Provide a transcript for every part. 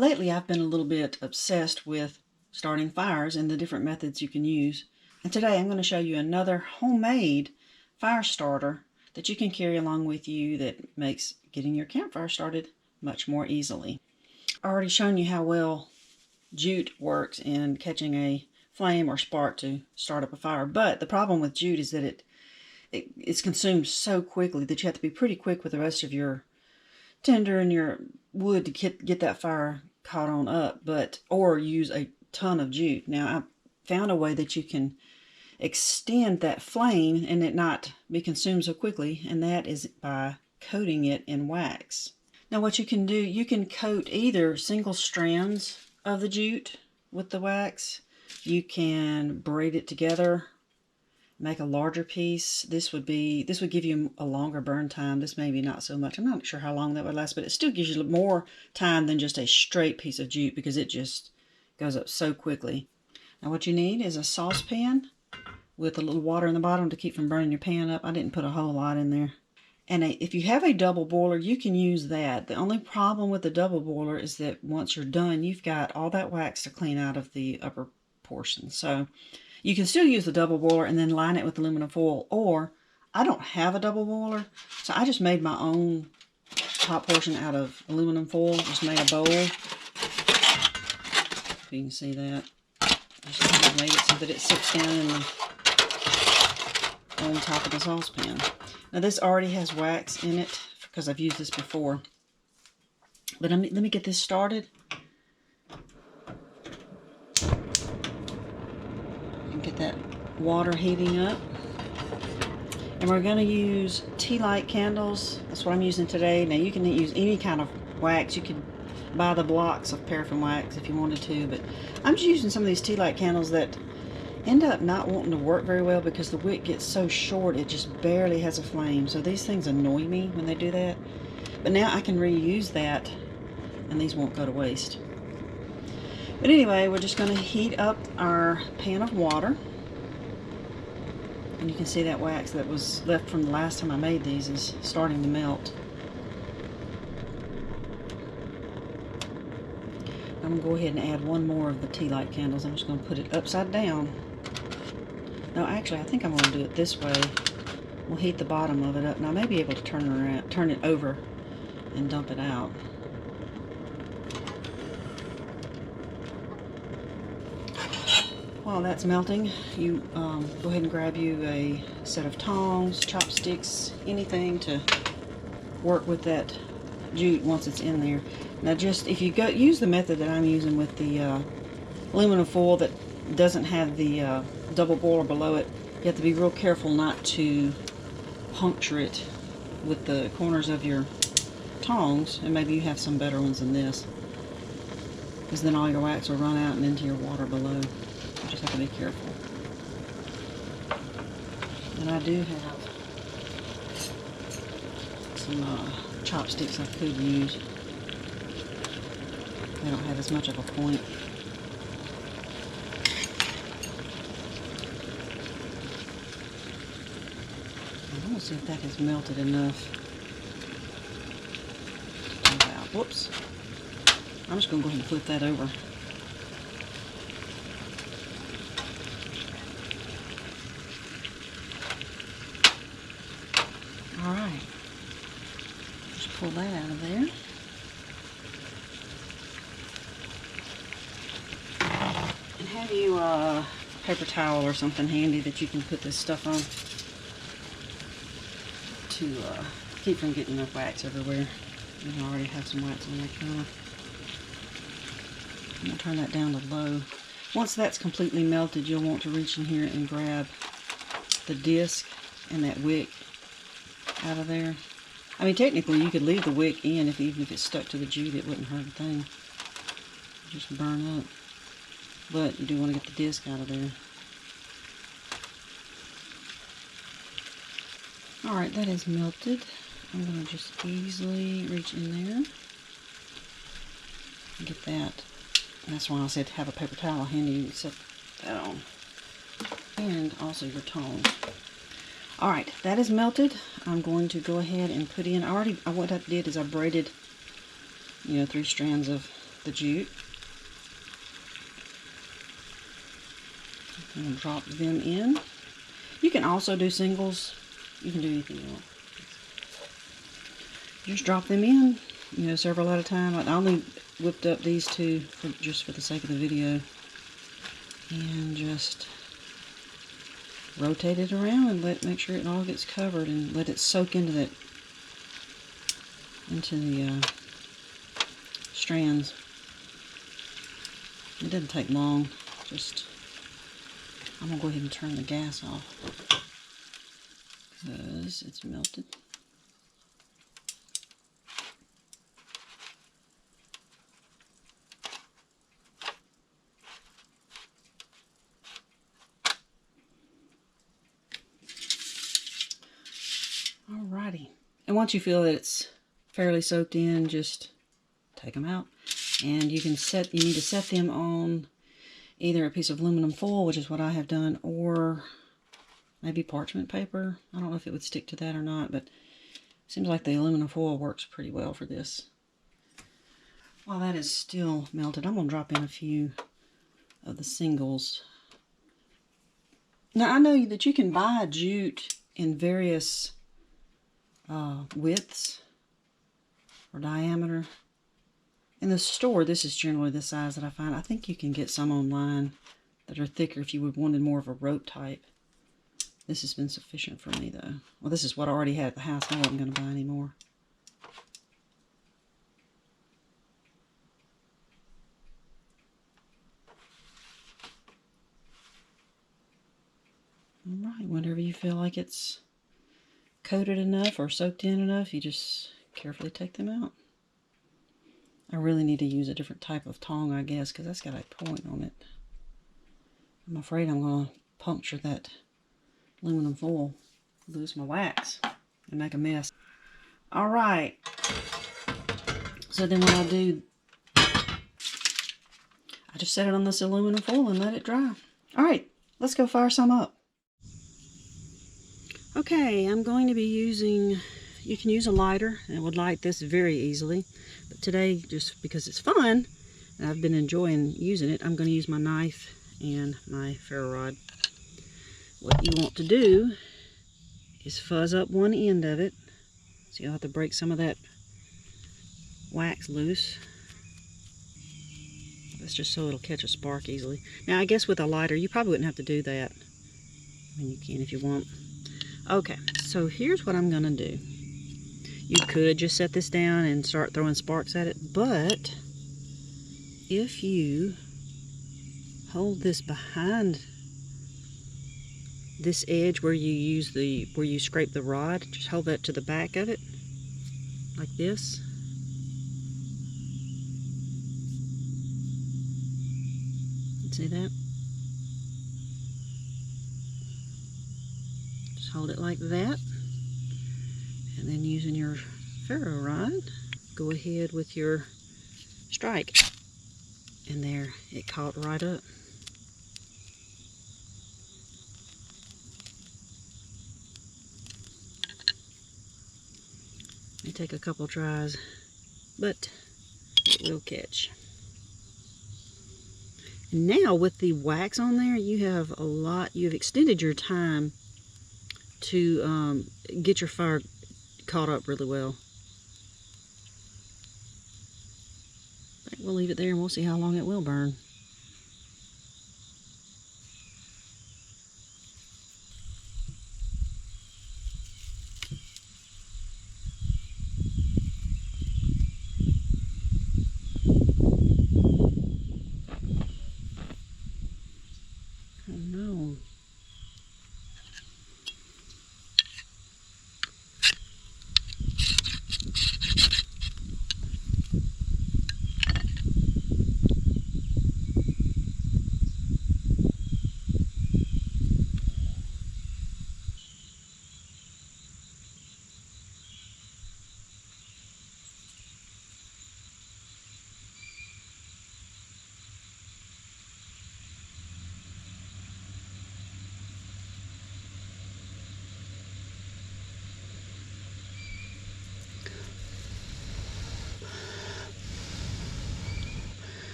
Lately, I've been a little bit obsessed with starting fires and the different methods you can use. And today I'm going to show you another homemade fire starter that you can carry along with you that makes getting your campfire started much more easily. I've already shown you how well jute works in catching a flame or spark to start up a fire. But the problem with jute is that it's consumed so quickly that you have to be pretty quick with the rest of your tinder and your wood to get that fire caught on up, or use a ton of jute. Now, I found a way that you can extend that flame and it not be consumed so quickly, and that is by coating it in wax. Now, what you can do, you can coat either single strands of the jute with the wax. You can braid it together, make a larger piece. This would give you a longer burn time. This maybe not so much. I'm not sure how long that would last, but it still gives you more time than just a straight piece of jute because it just goes up so quickly. Now what you need is a saucepan with a little water in the bottom to keep from burning your pan up. I didn't put a whole lot in there. And if you have a double boiler, you can use that. The only problem with the double boiler is that once you're done, you've got all that wax to clean out of the upper portion. So you can still use the double boiler and then line it with aluminum foil, or I don't have a double boiler, so I just made my own top portion out of aluminum foil, just made a bowl. If you can see that. Just made it so that it sits down on top of the saucepan. Now this already has wax in it because I've used this before. But let me get this started. Get that water heating up, and we're going to use tea light candles. That's what I'm using today. Now you can use any kind of wax. You could buy the blocks of paraffin wax if you wanted to, but I'm just using some of these tea light candles that end up not wanting to work very well because the wick gets so short it just barely has a flame. So these things annoy me when they do that, but now I can reuse that and these won't go to waste. But anyway, we're just going to heat up our pan of water. And you can see that wax that was left from the last time I made these is starting to melt. I'm going to go ahead and add one more of the tea light candles. I'm just going to put it upside down. No, actually, I think I'm going to do it this way. We'll heat the bottom of it up. Now, I may be able to turn it over and dump it out. While that's melting, you go ahead and grab you a set of tongs, chopsticks, anything to work with that jute once it's in there. Now just, if you use the method that I'm using with the aluminum foil that doesn't have the double boiler below it, you have to be real careful not to puncture it with the corners of your tongs, and maybe you have some better ones than this, because then all your wax will run out and into your water below. You just have to be careful. And I do have some chopsticks I could use. They don't have as much of a point. I'm going to see if that has melted enough. Whoops. I'm just going to go ahead and flip that over. Alright, just pull that out of there. And have you a paper towel or something handy that you can put this stuff on to keep from getting enough wax everywhere. You already have some wax on that counter. I'm going to turn that down to low. Once that's completely melted, you'll want to reach in here and grab the disc and that wick out of there. I mean, technically you could leave the wick in even if it's stuck to the jute, it wouldn't hurt a thing. Just burn up. But you do want to get the disc out of there. Alright, that is melted. I'm going to just easily reach in there and get that. And that's why I said to have a paper towel handy. You can set that on. And also your tongs. Alright, that is melted. I'm going to go ahead and put in, what I did is I braided, 3 strands of the jute. I'm going to drop them in. You can also do singles. You can do anything you want. Just drop them in, you know, several at a time. I only whipped up these two just for the sake of the video. And just rotate it around and make sure it all gets covered and let it soak into the strands. It doesn't take long. I'm gonna go ahead and turn the gas off because it's melted. Alrighty, and once you feel that it's fairly soaked in, just take them out, and you need to set them on either a piece of aluminum foil, which is what I have done, or maybe parchment paper. I don't know if it would stick to that or not, but it seems like the aluminum foil works pretty well for this. While that is still melted, I'm going to drop in a few of the singles. Now, I know that you can buy jute in various widths or diameter. In the store, this is generally the size that I find. I think you can get some online that are thicker if you would wanted more of a rope type. This has been sufficient for me, though. Well, this is what I already had at the house. I wasn't going to buy any more. Alright, whenever you feel like it's coated enough or soaked in enough, you just carefully take them out. I really need to use a different type of tong, I guess, because that's got a point on it. I'm afraid I'm going to puncture that aluminum foil, lose my wax, and make a mess. Alright, so then what I do, I just set it on this aluminum foil and let it dry. Alright, let's go fire some up. Okay, I'm going to be using, you can use a lighter, and it would light this very easily. But today, just because it's fun, and I've been enjoying using it, I'm going to use my knife and my ferro rod. What you want to do is fuzz up one end of it. So you'll have to break some of that wax loose. That's just so it'll catch a spark easily. Now, I guess with a lighter, you probably wouldn't have to do that. I mean, you can if you want. Okay, so here's what I'm going to do. You could just set this down and start throwing sparks at it, but if you hold this behind this edge where you scrape the rod, just hold that to the back of it, like this. See that? Just hold it like that. And then using your ferro rod, go ahead with your strike. And there, it caught right up. May take a couple tries, but it will catch. And now with the wax on there, you have extended your time to get your fire caught up really well. I think we'll leave it there and we'll see how long it will burn. Oh no.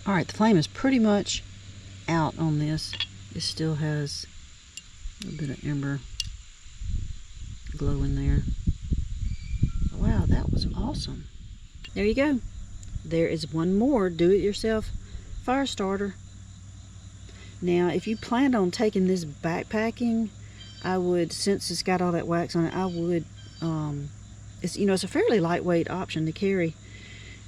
Alright, the flame is pretty much out on this. It still has a little bit of ember glow in there. Wow, that was awesome. There you go. There is one more do-it-yourself fire starter. Now, if you planned on taking this backpacking, I would, since it's got all that wax on it, I would, it's, you know, it's a fairly lightweight option to carry.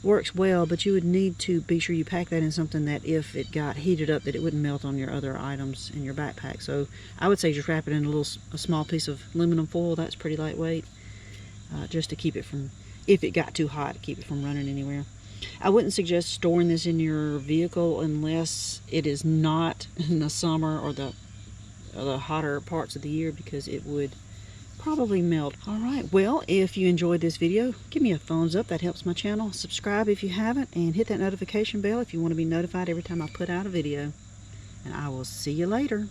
Works well, but you would need to be sure you pack that in something that if it got heated up, that it wouldn't melt on your other items in your backpack. So I would say just wrap it in a small piece of aluminum foil. That's pretty lightweight, just to keep it from, if it got too hot, to keep it from running anywhere. I wouldn't suggest storing this in your vehicle unless it is not in the summer or the hotter parts of the year, because it would probably melt. Alright, well, if you enjoyed this video, give me a thumbs up. That helps my channel. Subscribe if you haven't, and hit that notification bell if you want to be notified every time I put out a video. And I will see you later.